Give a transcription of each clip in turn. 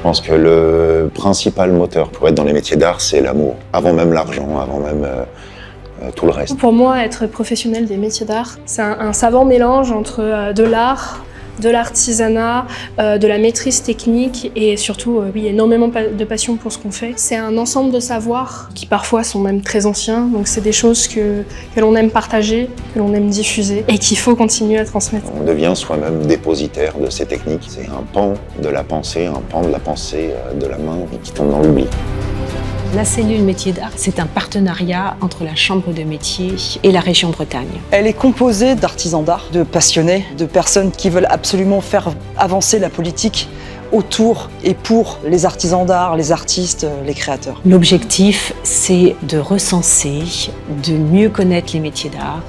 pense que le principal moteur pour être dans les métiers d'art, c'est l'amour. Avant même l'argent, avant même tout le reste. Pour moi, être professionnel des métiers d'art, c'est un savant mélange entre de l'art, de l'artisanat, de la maîtrise technique et surtout, oui, énormément de passion pour ce qu'on fait. C'est un ensemble de savoirs qui parfois sont même très anciens, donc c'est des choses que l'on aime partager, que l'on aime diffuser et qu'il faut continuer à transmettre. On devient soi-même dépositaire de ces techniques. C'est un pan de la pensée, un pan de la pensée de la main qui tombe dans l'oubli. La cellule métier d'art, c'est un partenariat entre la Chambre de métier et la région Bretagne. Elle est composée d'artisans d'art, de passionnés, de personnes qui veulent absolument faire avancer la politique autour et pour les artisans d'art, les artistes, les créateurs. L'objectif, c'est de recenser, de mieux connaître les métiers d'art,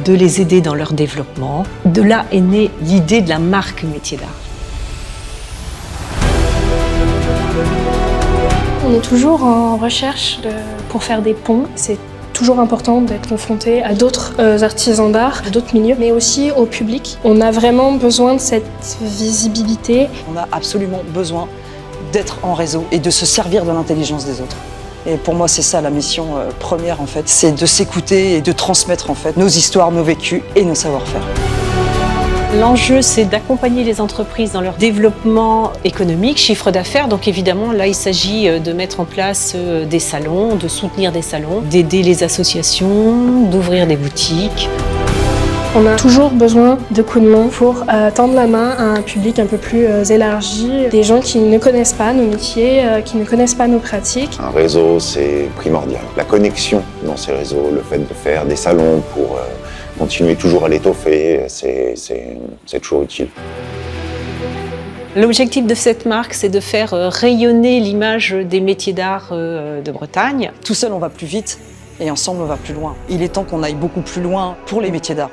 de les aider dans leur développement. De là est née l'idée de la marque métier d'art. On est toujours en recherche pour faire des ponts. C'est toujours important d'être confronté à d'autres artisans d'art, d'autres milieux, mais aussi au public. On a vraiment besoin de cette visibilité. On a absolument besoin d'être en réseau et de se servir de l'intelligence des autres. Et pour moi, c'est ça la mission première en fait, c'est de s'écouter et de transmettre en fait nos histoires, nos vécus et nos savoir-faire. L'enjeu, c'est d'accompagner les entreprises dans leur développement économique, chiffre d'affaires. Donc évidemment, là, il s'agit de mettre en place des salons, de soutenir des salons, d'aider les associations, d'ouvrir des boutiques. On a toujours besoin de coups de main pour tendre la main à un public un peu plus élargi, des gens qui ne connaissent pas nos métiers, qui ne connaissent pas nos pratiques. Un réseau, c'est primordial. La connexion dans ces réseaux, le fait de faire des salons pour continuer toujours à l'étoffer, c'est toujours utile. L'objectif de cette marque, c'est de faire rayonner l'image des métiers d'art de Bretagne. Tout seul, on va plus vite et ensemble, on va plus loin. Il est temps qu'on aille beaucoup plus loin pour les métiers d'art.